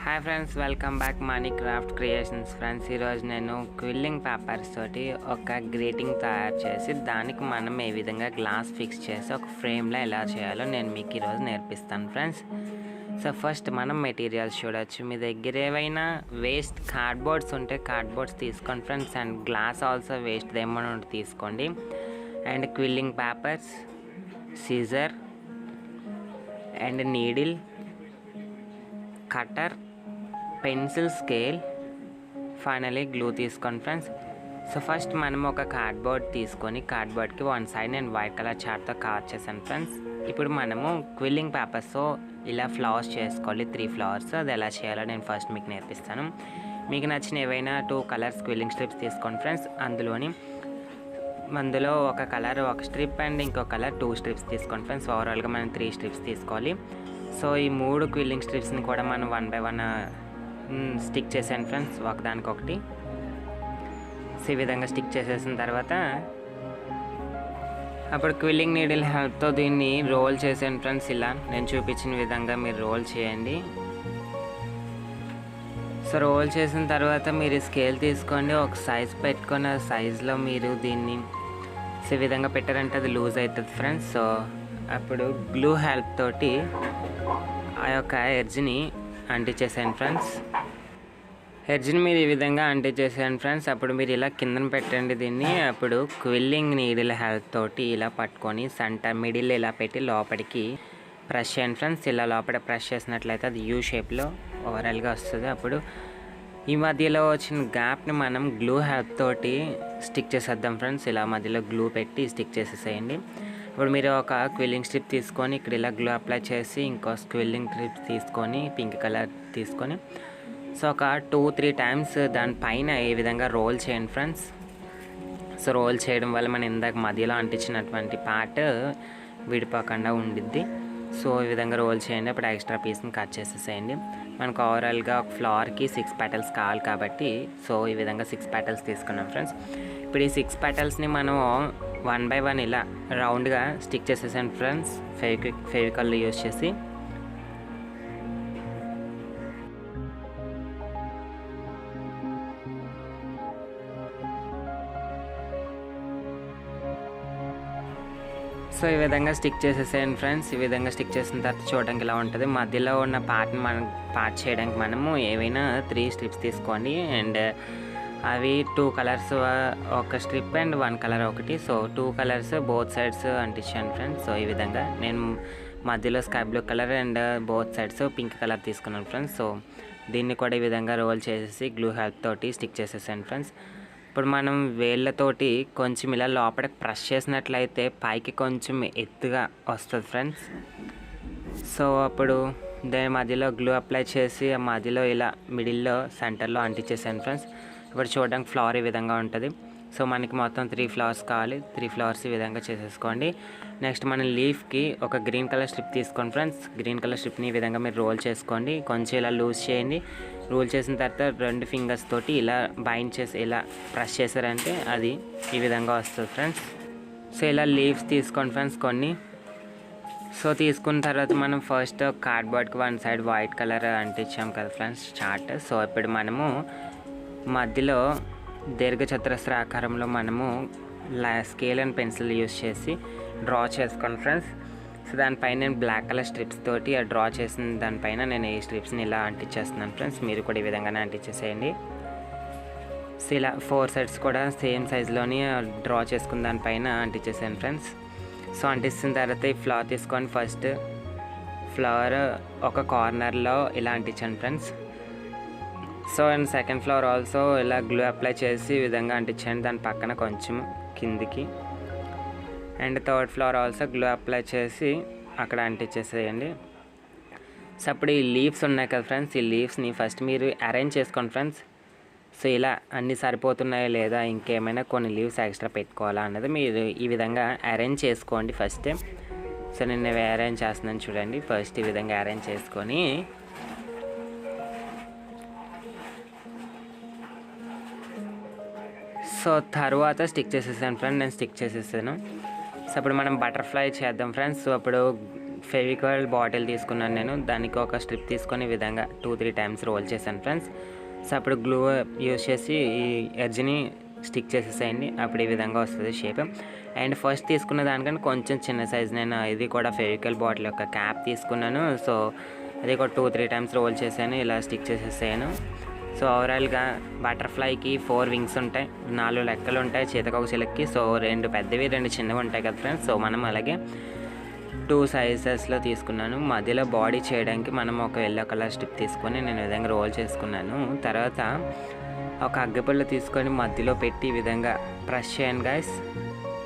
Hi friends, welcome back money craft creations. Friends, ఈరోజు నేను quilling papers తోటి ఒక గ్రీటింగ్ తయారు చేసి దానికి మనం ఏ విధంగా గ్లాస్ ఫిక్స్ చేసి ఒక ఫ్రేమ్లో ఎలా చేయాలో నేను మీకు ఈరోజు నేర్పిస్తాను ఫ్రెండ్స్. సో ఫస్ట్ మనం మెటీరియల్స్ చూడవచ్చు. మీ దగ్గర ఏవైనా వేస్ట్ కార్డ్బోర్డ్స్ ఉంటే కార్డ్బోర్డ్స్ తీసుకోండి friends. And glass also waste ఏమైనా ఉంటే తీసుకోండి. And quilling papers, scissor and needle, cutter, pencil, scale, finally glue తీసుకోండి ఫ్రెండ్స్. సో ఫస్ట్ మనం ఒక కార్డ్బోర్డ్ తీసుకొని కార్డ్బోర్డ్కి వన్ సైడ్ నేను వైట్ కలర్ చార్ట్తో కవర్ చేశాను ఫ్రెండ్స్. ఇప్పుడు మనము క్విల్లింగ్ పేపర్స్తో ఇలా ఫ్లవర్స్ చేసుకోవాలి, 3 ఫ్లవర్స్. అది ఎలా చేయాలో నేను ఫస్ట్ మీకు నేర్పిస్తాను. మీకు నచ్చిన ఏవైనా 2 కలర్స్ క్విల్లింగ్ స్ట్రిప్స్ తీసుకోండి ఫ్రెండ్స్. అందులో ఒక కలర్ ఒక స్ట్రిప్ అండ్ ఇంకో కలర్ 2 స్ట్రిప్స్ తీసుకోండి ఫ్రెండ్స్. ఓవరాల్గా మనం 3 స్ట్రిప్స్ తీసుకోవాలి. సో ఈ 3 క్విల్లింగ్ స్ట్రిప్స్ని కూడా మనం 1 బై 1 స్టిక్ చేసాను ఫ్రెండ్స్, ఒకదానికొకటి. సో ఈ విధంగా స్టిక్ చేసేసిన తర్వాత అప్పుడు క్విల్లింగ్ నీడిల్ హెల్ప్తో దీన్ని రోల్ చేసాను ఫ్రెండ్స్. ఇలా నేను చూపించిన విధంగా మీరు రోల్ చేయండి. సో రోల్ చేసిన తర్వాత మీరు స్కేల్ తీసుకోండి, ఒక సైజ్ పెట్టుకొని ఆ సైజులో మీరు దీన్ని ఈ విధంగా పెట్టారంటే అది లూజ్ అవుతుంది ఫ్రెండ్స్. సో అప్పుడు గ్లూ హెల్ప్ తోటి ఆ యొక్క ఎడ్జ్ని అంటించేసాను ఫ్రెండ్స్. ఎడ్జ్ని మీరు ఈ విధంగా అంటించేసాను ఫ్రెండ్స్. అప్పుడు మీరు ఇలా కిందన పెట్టండి దీన్ని. అప్పుడు క్విల్లింగ్ నీడిల్ హెల్ప్ తోటి ఇలా పట్టుకొని సెంటర్ మిడిల్ ఇలా పెట్టి లోపలికి ప్రెస్ చేయండి ఫ్రెండ్స్. ఇలా లోపల ప్రెస్ చేసినట్లయితే అది యూ షేప్లో ఓవరాల్గా వస్తుంది. అప్పుడు ఈ మధ్యలో వచ్చిన గ్యాప్ని మనం గ్లూ హెల్ప్ తోటి స్టిక్ చేసేద్దాం ఫ్రెండ్స్. ఇలా మధ్యలో గ్లూ పెట్టి స్టిక్ చేసేసేయండి. ఇప్పుడు మీరు ఒక క్విల్లింగ్ స్ట్రిప్ తీసుకొని ఇక్కడ ఇలా గ్లూ అప్లై చేసి ఇంకో క్విల్లింగ్ స్ట్రిప్ తీసుకొని పింక్ కలర్ తీసుకొని సో ఒక 2-3 టైమ్స్ దానిపైన ఏ విధంగా రోల్ చేయండి ఫ్రెండ్స్. సో రోల్ చేయడం వల్ల మనం ఇందాక మధ్యలో అంటించినటువంటి పార్ట్ విడిపోకుండా ఉండిద్ది. సో ఈ విధంగా రోల్ చేయండి. అప్పుడు ఎక్స్ట్రా పీస్ని కట్ చేసేసేయండి. మనకు ఓవరాల్గా ఒక ఫ్లవర్కి 6 పెటల్స్ కావాలి కాబట్టి సో ఈ విధంగా 6 పెటల్స్ తీసుకున్నాం ఫ్రెండ్స్. ఇప్పుడు ఈ 6 పెటల్స్ని మనం 1 బై 1 ఇలా రౌండ్గా స్టిక్ చేసేసాను ఫ్రెండ్స్, ఫెవికాల్ యూజ్ చేసి. సో ఈ విధంగా స్టిక్ చేసేసాను ఫ్రెండ్స్. ఈ విధంగా స్టిక్ చేసిన తర్వాత చూడడానికి ఇలా ఉంటుంది. మధ్యలో ఉన్న పార్ట్ని మనం పార్ట్ చేయడానికి మనము ఏవైనా 3 స్ట్రిప్స్ తీసుకోండి. అండ్ అవి 2 కలర్స్ ఒక స్ట్రిప్ అండ్ 1 కలర్ ఒకటి. సో 2 కలర్స్ బోత్ సైడ్స్ అంటించాను ఫ్రెండ్స్. సో ఈ విధంగా నేను మధ్యలో sky blue colour and both sides pink colour తీసుకున్నాను ఫ్రెండ్స్. సో దీన్ని కూడా ఈ విధంగా రోల్ చేసేసి గ్లూ హెల్ప్ తోటి స్టిక్ చేసేసాను ఫ్రెండ్స్. ఇప్పుడు మనం వేళ్ళతోటి కొంచెం ఇలా లోపలికి ప్రెస్ చేసినట్లయితే పైకి కొంచెం ఎత్తుగా వస్తుంది ఫ్రెండ్స్. సో అప్పుడు దాని మధ్యలో గ్లూ అప్లై చేసి ఆ మధ్యలో ఇలా మిడిల్లో సెంటర్లో అంటించేసాను ఫ్రెండ్స్. ఇప్పుడు చూడడానికి ఫ్లవర్ ఈ విధంగా ఉంటుంది. సో మనకి మొత్తం 3 ఫ్లవర్స్ కావాలి. 3 ఫ్లవర్స్ ఈ విధంగా చేసేసుకోండి. నెక్స్ట్ మన లీఫ్కి ఒక గ్రీన్ కలర్ స్ట్రిప్ తీసుకోండి ఫ్రెండ్స్. గ్రీన్ కలర్ స్ట్రిప్ని ఈ విధంగా మీరు రోల్ చేసుకోండి. కొంచెం ఇలా లూజ్ చేయండి. రోల్ చేసిన తర్వాత 2 ఫింగర్స్ తోటి ఇలా బైండ్ చేసి ఇలా ప్రెస్ చేశారంటే అది ఈ విధంగా వస్తుంది ఫ్రెండ్స్. సో ఇలా లీవ్స్ తీసుకోండి ఫ్రెండ్స్ కొన్ని. సో తీసుకున్న తర్వాత మనం ఫస్ట్ కార్డ్బోర్డ్కి 1 సైడ్ వైట్ కలర్ అంటించాం కదా ఫ్రెండ్స్ చార్ట్. సో ఇప్పుడు మనము మధ్యలో దీర్ఘచతురస్ర ఆకారంలో మనము స్కేల్ అండ్ పెన్సిల్ యూస్ చేసి డ్రా చేసుకోండి ఫ్రెండ్స్. సో దానిపైన నేను బ్లాక్ కలర్ స్ట్రిప్స్ తోటి డ్రా చేసిన దానిపైన నేను ఈ స్ట్రిప్స్ని ఇలా అంటించేస్తున్నాను ఫ్రెండ్స్. మీరు కూడా ఈ విధంగానే అంటించేసేయండి. సో ఇలా 4 సైడ్స్ కూడా సేమ్ సైజులోని డ్రా చేసుకున్న దానిపైన అంటించేసాను ఫ్రెండ్స్. సో అంటించిన తర్వాత ఈ ఫ్లవర్ తీసుకొని ఫస్ట్ ఫ్లవర్ ఒక కార్నర్లో ఇలా అంటించాను friends. So and second flower also ఇలా గ్లూ అప్లై చేసి ఈ విధంగా అంటించండి దాని పక్కన కొంచెం కిందికి. And third flower also glue apply చేసి అక్కడ అంటించేసేయండి. సో అప్పుడు ఈ లీవ్స్ ఉన్నాయి కదా ఫ్రెండ్స్, ఈ లీవ్స్ని ఫస్ట్ మీరు అరేంజ్ చేసుకోండి ఫ్రెండ్స్. సో ఇలా అన్నీ సరిపోతున్నాయో లేదా ఇంకేమైనా కొన్ని లీవ్స్ ఎక్స్ట్రా పెట్టుకోవాలా అన్నది మీరు ఈ విధంగా అరేంజ్ చేసుకోండి ఫస్ట్. సో నేను అరేంజ్ చేస్తున్నాను చూడండి. ఫస్ట్ ఈ విధంగా అరేంజ్ చేసుకొని సో తర్వాత స్టిక్ చేసేసాను ఫ్రెండ్. నేను స్టిక్ చేసేసాను. సో అప్పుడు మనం బటర్ఫ్లై చేద్దాం ఫ్రెండ్స్. సో అప్పుడు ఫెవికాల్ బాటిల్ తీసుకున్నాను నేను. దానికి ఒక స్ట్రిప్ తీసుకొని ఈ విధంగా 2-3 టైమ్స్ రోల్ చేశాను ఫ్రెండ్స్. సో అప్పుడు గ్లూ యూస్ చేసి ఈ ఎడ్జ్ని స్టిక్ చేసేసేయండి. అప్పుడు ఈ విధంగా వస్తుంది షేప్. అండ్ ఫస్ట్ తీసుకున్న దానికంటే కొంచెం చిన్న సైజ్ నేను ఇది కూడా ఫెవికాల్ బాటిల్ యొక్క క్యాప్ తీసుకున్నాను. సో అది కూడా 2-3 టైమ్స్ రోల్ చేశాను, ఇలా స్టిక్ చేసేసాను. సో ఓవరాల్గా బటర్ఫ్లైకి 4 వింగ్స్ ఉంటాయి, 4 రెక్కలు ఉంటాయి చేతకు ఒక చిలక్కి. సో 2 పెద్దవి 2 చిన్నవి ఉంటాయి కదా ఫ్రెండ్స్. సో మనం అలాగే 2 సైజెస్లో తీసుకున్నాను. మధ్యలో బాడీ చేయడానికి మనం ఒక ఎల్లో కలర్ స్ట్రిప్ తీసుకొని నేను ఈ విధంగా రోల్ చేసుకున్నాను. తర్వాత ఒక అగ్గిపుల్ల తీసుకొని మధ్యలో పెట్టి ఈ విధంగా ప్రెస్ చేయండి గైస్.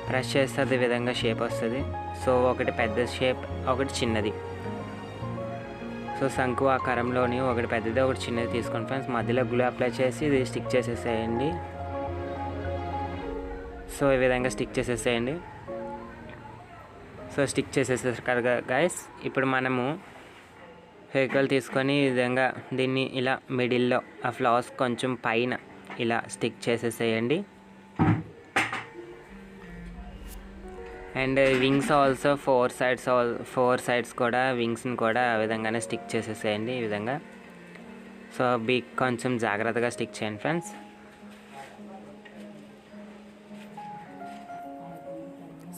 ప్రెస్ చేస్తే అది విధంగా షేప్ వస్తుంది. సో ఒకటి పెద్ద షేప్, ఒకటి చిన్నది. సో శంకు ఆకారంలోని ఒకటి పెద్దది ఒకటి చిన్నది తీసుకోండి ఫ్రెండ్స్. మధ్యలో గ్లూ అప్లై చేసి ఇది స్టిక్ చేసేసేయండి. సో ఈ విధంగా స్టిక్ చేసేసేయండి. సో స్టిక్ చేసేసారు కదా గైస్. ఇప్పుడు మనము ఫెవికాల్ తీసుకొని ఈ విధంగా దీన్ని ఇలా మిడిల్లో ఆ ఫ్లవర్స్ కొంచెం పైన ఇలా స్టిక్ చేసేసేయండి. అండ్ వింగ్స్ ఆల్సో 4 సైడ్స్ కూడా వింగ్స్ని కూడా ఆ విధంగానే స్టిక్ చేసేసేయండి ఈ విధంగా. సో బిగ్ కొంచెం జాగ్రత్తగా స్టిక్ చేయండి ఫ్రెండ్స్.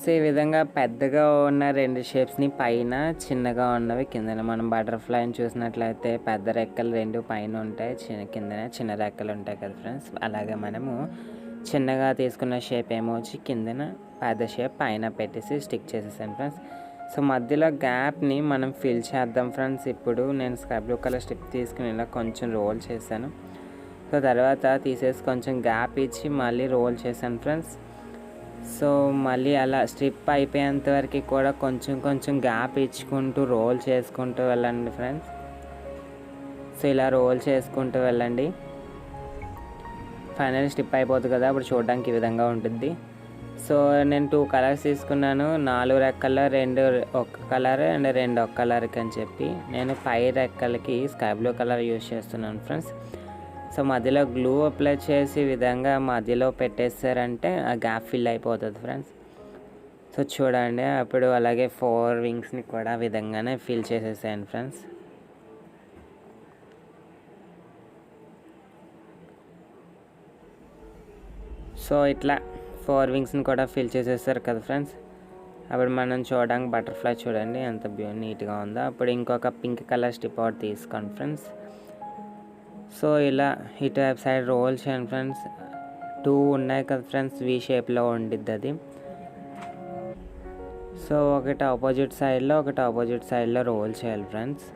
సో ఈ విధంగా పెద్దగా ఉన్న 2 షేప్స్ని పైన, చిన్నగా ఉన్నవి కిందన. మనం బటర్ఫ్లైని చూసినట్లయితే పెద్ద రెక్కలు 2 పైన ఉంటాయి, కిందన చిన్న రెక్కలు ఉంటాయి కదా ఫ్రెండ్స్. అలాగే మనము చిన్నగా తీసుకున్న షేప్ ఏమో వచ్చి కిందన, పెద్ద షేప్ పైన పెట్టేసి స్టిక్ చేసేసాను ఫ్రెండ్స్. సో మధ్యలో గ్యాప్ని మనం ఫిల్ చేద్దాం ఫ్రెండ్స్. ఇప్పుడు నేను స్కై బ్లూ కలర్ స్ట్రిప్ తీసుకుని ఇలా కొంచెం రోల్ చేశాను. సో తర్వాత తీసేసి కొంచెం గ్యాప్ ఇచ్చి మళ్ళీ రోల్ చేశాను ఫ్రెండ్స్. సో మళ్ళీ అలా స్ట్రిప్ అయిపోయేంత వరకు కూడా కొంచెం గ్యాప్ ఇచ్చుకుంటూ రోల్ చేసుకుంటూ వెళ్ళండి ఫ్రెండ్స్. సో ఇలా రోల్ చేసుకుంటూ వెళ్ళండి. ఫైనల్ స్ట్రిప్ అయిపోతుంది కదా, అప్పుడు చూడడానికి ఈ విధంగా ఉంటుంది. సో నేను 2 కలర్స్ తీసుకున్నాను. 4 రెక్కల్లో 2 ఒక కలర్ అండ్ 2 ఒక కలర్కి అని చెప్పి నేను పై రెక్కలకి స్కై బ్లూ కలర్ యూజ్ చేస్తున్నాను ఫ్రెండ్స్. సో మధ్యలో గ్లూ అప్లై చేసి ఈ విధంగా మధ్యలో పెట్టేస్తారంటే ఆ గ్యాప్ ఫిల్ అయిపోతుంది ఫ్రెండ్స్. సో చూడండి, అప్పుడు అలాగే 4 వింగ్స్ని కూడా ఆ విధంగానే ఫిల్ చేసేసాను ఫ్రెండ్స్. సో ఇట్లా 4 వింగ్స్ని కూడా ఫిల్ చేసేస్తారు కదా ఫ్రెండ్స్. అప్పుడు మనం చూడడానికి బటర్ఫ్లై చూడండి ఎంత నీట్గా ఉందో. అప్పుడు ఇంకొక పింక్ కలర్ స్ట్రిప్ అవుట్ తీసుకోండి ఫ్రెండ్స్. సో ఇలా ఇటువైపు సైడ్ రోల్ చేయండి ఫ్రెండ్స్. 2 ఉన్నాయి కదా ఫ్రెండ్స్, వి షేప్లో ఉండిద్ది అది. సో ఒకటి ఆపోజిట్ సైడ్లో రోల్ చేయాలి ఫ్రెండ్స్.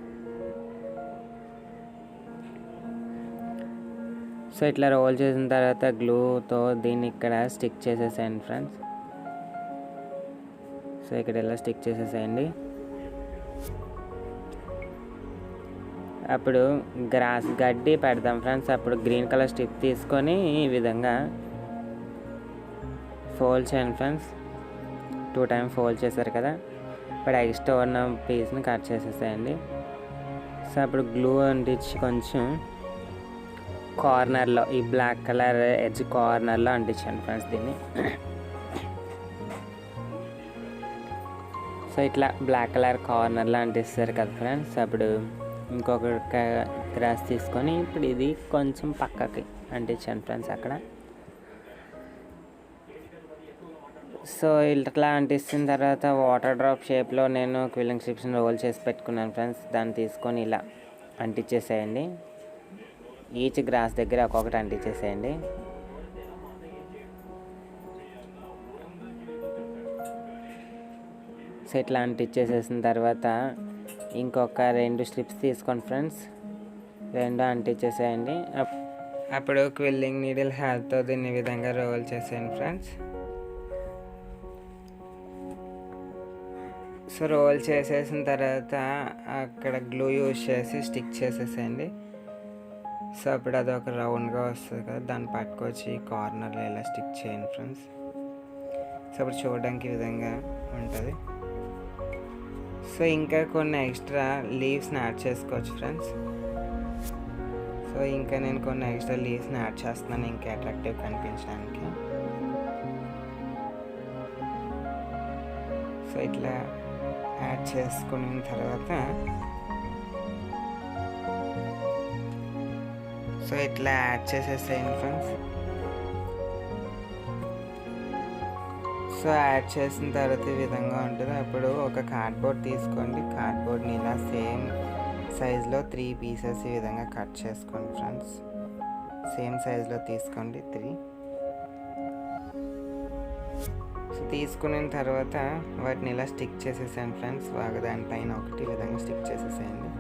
సో ఇట్లా రోల్ చేసిన తర్వాత గ్లూతో దీన్ని ఇక్కడ స్టిక్ చేసేసేయండి ఫ్రెండ్స్. సో ఇక్కడ ఇలా స్టిక్ చేసేసేయండి. అప్పుడు గడ్డి పెడదాం ఫ్రెండ్స్. అప్పుడు గ్రీన్ కలర్ స్టిక్ తీసుకొని ఈ విధంగా ఫోల్డ్ చేయండి ఫ్రెండ్స్. 2 టైమ్స్ ఫోల్డ్ చేశారు కదా. ఇప్పుడు ఎక్స్ట్రా ఉన్న పీస్ని కట్ చేసేసేయండి. సో అప్పుడు గ్లూ అంటించి కొంచెం కార్నర్లో ఈ బ్లాక్ కలర్ ఎడ్జ్ కార్నర్లో అంటించండి ఫ్రెండ్స్ దీన్ని. సో ఇట్లా బ్లాక్ కలర్ కార్నర్లో అంటిస్తారు కదా ఫ్రెండ్స్. అప్పుడు ఇంకొక గ్రాస్ తీసుకొని ఇప్పుడు ఇది కొంచెం పక్కకి అంటించండి ఫ్రెండ్స్ అక్కడ. సో ఇట్లా అంటిస్తున్న తర్వాత వాటర్ డ్రాప్ షేప్లో నేను క్విల్లింగ్ స్ట్రిప్స్ని రోల్ చేసి పెట్టుకున్నాను ఫ్రెండ్స్. దాన్ని తీసుకొని ఇలా అంటించేసేయండి. ఈచ్ గ్రాస్ దగ్గర ఒక్కొక్కటి అంటించేసేయండి. సో ఇట్లా అంటించేసేసిన తర్వాత ఇంకొక 2 స్ట్రిప్స్ తీసుకోండి ఫ్రెండ్స్. 2 అంటించేసేయండి. అప్పుడు క్విల్లింగ్ నీడిల్ హెల్ప్తో దీన్ని ఈ విధంగా రోల్ చేసేయండి ఫ్రెండ్స్. సో రోల్ చేసేసిన తర్వాత అక్కడ గ్లూ యూజ్ చేసి స్టిక్ చేసేసేయండి. సో అప్పుడు అది ఒక రౌండ్గా వస్తుంది కదా, దాన్ని పట్టుకొచ్చి కార్నర్లో ఇలా స్టిక్ చేయండి ఫ్రెండ్స్. సో అప్పుడు చూడడానికి ఈ విధంగా ఉంటుంది. సో ఇంకా కొన్ని ఎక్స్ట్రా లీవ్స్ని యాడ్ చేసుకోవచ్చు ఫ్రెండ్స్. సో ఇంకా నేను కొన్ని ఎక్స్ట్రా లీవ్స్ని యాడ్ చేస్తున్నాను ఇంకా అట్రాక్టివ్ కనిపించడానికి. సో ఇట్లా యాడ్ చేసుకున్న తర్వాత సో ఇట్లా యాడ్ చేసేసేయండి ఫ్రెండ్స్. సో యాడ్ చేసిన తర్వాత ఈ విధంగా ఉంటుంది. అప్పుడు ఒక కార్డ్బోర్డ్ తీసుకోండి. కార్డ్బోర్డ్ని ఇలా సేమ్ సైజులో 3 పీసెస్ ఈ విధంగా కట్ చేసుకోండి ఫ్రెండ్స్. సేమ్ సైజులో తీసుకోండి 3. సో తీసుకున్న తర్వాత వాటిని ఇలా స్టిక్ చేసేసాను ఫ్రెండ్స్. బాగా దానిపైన ఒకటి ఈ విధంగా స్టిక్ చేసేసేయండి.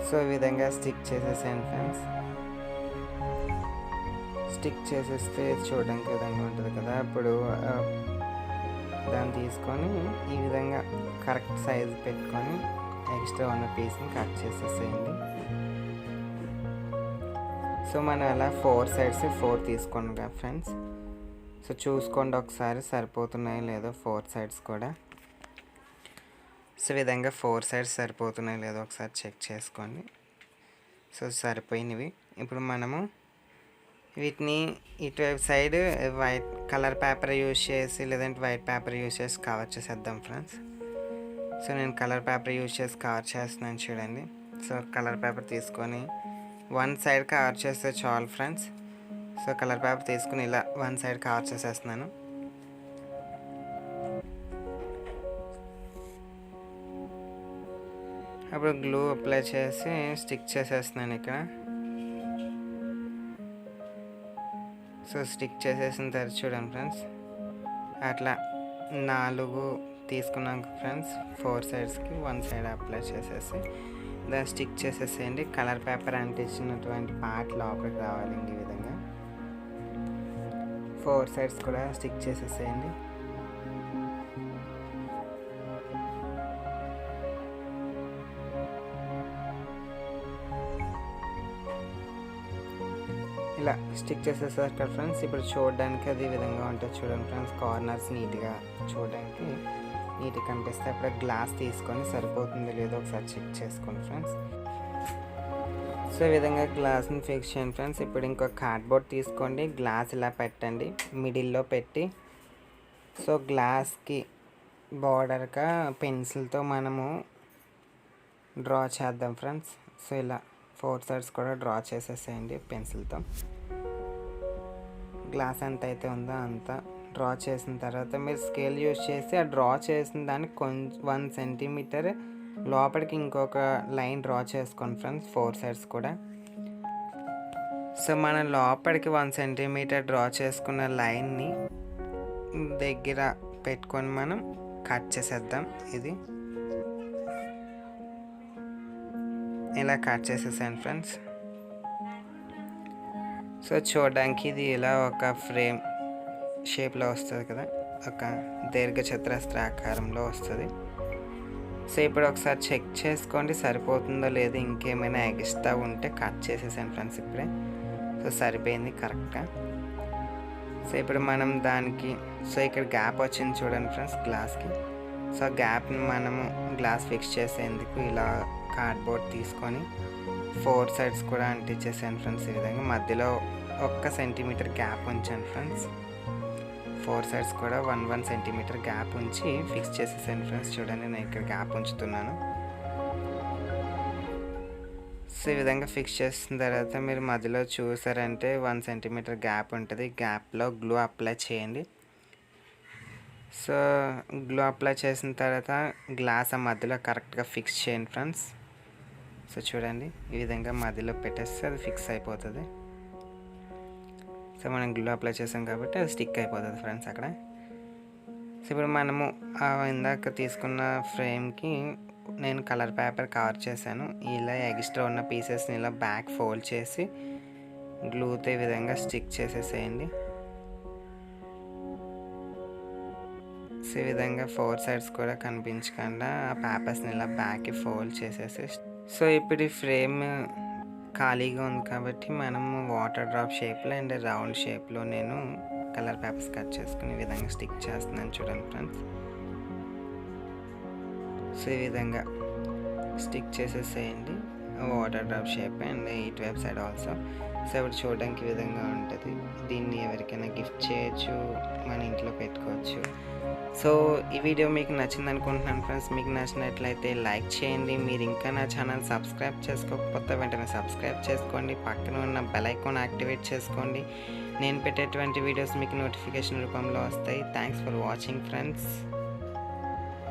సో ఈ విధంగా స్టిక్ చేసేసాను ఫ్రెండ్స్. స్టిక్ చేసేస్తే చూడడానికి విధంగా ఉంటుంది కదా. అప్పుడు దాన్ని తీసుకొని ఈ విధంగా కరెక్ట్ సైజు పెట్టుకొని ఎక్స్ట్రా ఉన్న పీస్ని కట్ చేసేసేయండి. సో మనం అలా 4 సైడ్స్ 4 తీసుకోండి కదా ఫ్రెండ్స్. సో చూసుకోండి ఒకసారి సరిపోతున్నాయో లేదో 4 సైడ్స్ కూడా. సో ఈ విధంగా 4 సైడ్స్ సరిపోతున్నాయో లేదో ఒకసారి చెక్ చేసుకోండి. సో సరిపోయినవి. ఇప్పుడు మనము వీటిని ఇటువైపు side white colour paper use చేసి లేదంటే వైట్ పేపర్ యూజ్ చేసి కవర్ చేసేద్దాం ఫ్రెండ్స్. సో నేను కలర్ పేపర్ యూజ్ చేసి కవర్ చేస్తున్నాను చూడండి. సో కలర్ పేపర్ తీసుకొని 1 సైడ్ కవర్ చేస్తే చాలు ఫ్రెండ్స్. సో కలర్ పేపర్ తీసుకుని ఇలా 1 సైడ్ కవర్ చేసేస్తున్నాను. అప్పుడు గ్లూ అప్లై చేసి స్టిక్ చేసేస్తున్నాను ఇక్కడ. సో స్టిక్ చేసేసిన తర్వాత చూడండి ఫ్రెండ్స్, అట్లా 4 తీసుకున్నాం ఫ్రెండ్స్. 4 సైడ్స్కి 1 సైడ్ అప్లై చేసేసి దాన్ని స్టిక్ చేసేసేయండి. కలర్ పేపర్ అంటించినటువంటి పార్ట్ లోపలికి రావాలండి. ఈ విధంగా 4 సైడ్స్ కూడా స్టిక్ చేసేసేయండి. ఇలా స్టిక్ చేసేసారు కదా ఫ్రెండ్స్. ఇప్పుడు చూడడానికి అది విధంగా ఉంటుంది చూడండి ఫ్రెండ్స్. కార్నర్స్ నీట్గా చూడడానికి నీట్గా కనిపిస్తే అప్పుడు గ్లాస్ తీసుకొని సరిపోతుంది లేదో ఒకసారి చెక్ చేసుకోండి ఫ్రెండ్స్. సో ఈ విధంగా గ్లాస్ని ఫిక్స్ చేయండి ఫ్రెండ్స్. ఇప్పుడు ఇంకొక కార్డ్బోర్డ్ తీసుకోండి. గ్లాస్ ఇలా పెట్టండి, మిడిల్లో పెట్టి. సో గ్లాస్కి బార్డర్గా పెన్సిల్తో మనము డ్రా చేద్దాం ఫ్రెండ్స్. సో ఇలా 4 సైడ్స్ కూడా డ్రా చేసేసేయండి పెన్సిల్తో. గ్లాస్ ఎంత అయితే ఉందో అంత డ్రా చేసిన తర్వాత మీరు స్కేల్ యూజ్ చేసి ఆ డ్రా చేసిన దానికి కొంచెం 1 సెంటీమీటర్ లోపలికి ఇంకొక లైన్ డ్రా చేసుకోండి ఫ్రెండ్స్. 4 సైడ్స్ కూడా. సో మనం లోపలికి 1 సెంటీమీటర్ డ్రా చేసుకున్న లైన్ని దగ్గర పెట్టుకొని మనం కట్ చేసేద్దాం. ఇది ఇలా కట్ చేసేసాను ఫ్రెండ్స్. సో చూడడానికి ఇది ఇలా ఒక ఫ్రేమ్ షేప్లో వస్తుంది కదా, ఒక దీర్ఘచతురస్ర ఆకారంలో వస్తుంది. సో ఇప్పుడు ఒకసారి చెక్ చేసుకోండి సరిపోతుందో లేదో. ఇంకేమైనా ఎక్స్ట్రా ఉంటే కట్ చేసేసాను ఫ్రెండ్స్ ఇప్పుడే. సో సరిపోయింది కరెక్ట్గా. సో ఇప్పుడు మనం దానికి సో ఇక్కడ గ్యాప్ వచ్చింది చూడండి ఫ్రెండ్స్ గ్లాస్కి. సో గ్యాప్ని మనము గ్లాస్ ఫిక్స్ చేసేందుకు ఇలా కార్డ్బోర్డ్ తీసుకొని 4 సైడ్స్ కూడా అంటించేసాను ఫ్రెండ్స్. ఈ విధంగా మధ్యలో 1 సెంటీమీటర్ గ్యాప్ ఉంచాను ఫ్రెండ్స్. 4 సైడ్స్ కూడా 1 సెంటీమీటర్ గ్యాప్ ఉంచి ఫిక్స్ చేసేసాను ఫ్రెండ్స్. చూడండి నేను ఇక్కడ గ్యాప్ ఉంచుతున్నాను. సో ఈ విధంగా ఫిక్స్ చేసిన తర్వాత మీరు మధ్యలో చూసారంటే 1 సెంటీమీటర్ గ్యాప్ ఉంటుంది. గ్యాప్లో గ్లూ అప్లై చేయండి. సో గ్లూ అప్లై చేసిన తర్వాత గ్లాస్ ఆ మధ్యలో కరెక్ట్గా ఫిక్స్ చేయండి ఫ్రెండ్స్. సో చూడండి ఈ విధంగా మధ్యలో పెట్టేస్తే అది ఫిక్స్ అయిపోతుంది. సో మనం గ్లూ అప్లై చేసాం కాబట్టి అది స్టిక్ అయిపోతుంది ఫ్రెండ్స్ అక్కడ. సో ఇప్పుడు మనము ఇందాక తీసుకున్న ఫ్రేమ్కి నేను కలర్ పేపర్ కవర్ చేశాను. ఇలా ఎక్స్ట్రా ఉన్న పీసెస్ని ఇలా బ్యాక్ ఫోల్డ్ చేసి గ్లూతో ఈ విధంగా స్టిక్ చేసేసేయండి. సో ఈ విధంగా 4 సైడ్స్ కూడా కనిపించకుండా ఆ పేపర్స్ని ఇలా బ్యాక్కి ఫోల్డ్ చేసేసి. సో ఇప్పుడు ఈ ఫ్రేమ్ ఖాళీగా ఉంది కాబట్టి మనము వాటర్ డ్రాప్ షేప్లో అండ్ రౌండ్ షేప్లో నేను కలర్ పేపర్స్ కట్ చేసుకుని ఈ విధంగా స్టిక్ చేస్తున్నాను చూడండి ఫ్రెండ్స్. సో ఈ విధంగా స్టిక్ చేసేసేయండి వాటర్ డ్రాప్ షేప్ అండ్ ఇటువైపు సైడ్ ఆల్సో. సో ఇప్పుడు చూడడానికి ఈ విధంగా ఉంటుంది. దీన్ని ఎవరికైనా గిఫ్ట్ చేయొచ్చు, మన ఇంట్లో పెట్టుకోవచ్చు. సో ఈ వీడియో మీకు నచ్చింది అనుకుంటున్నాను ఫ్రెండ్స్. మీకు నచ్చినట్లయితే లైక్ చేయండి. మీరు ఇంకా నా ఛానల్ సబ్స్క్రైబ్ చేసుకోకపోతే వెంటనే సబ్స్క్రైబ్ చేసుకోండి. పక్కన ఉన్న బెల్ ఐకాన్ యాక్టివేట్ చేసుకోండి. నేను పెట్టేటువంటి వీడియోస్ మీకు నోటిఫికేషన్ రూపంలో వస్తాయి. Thanks for watching friends.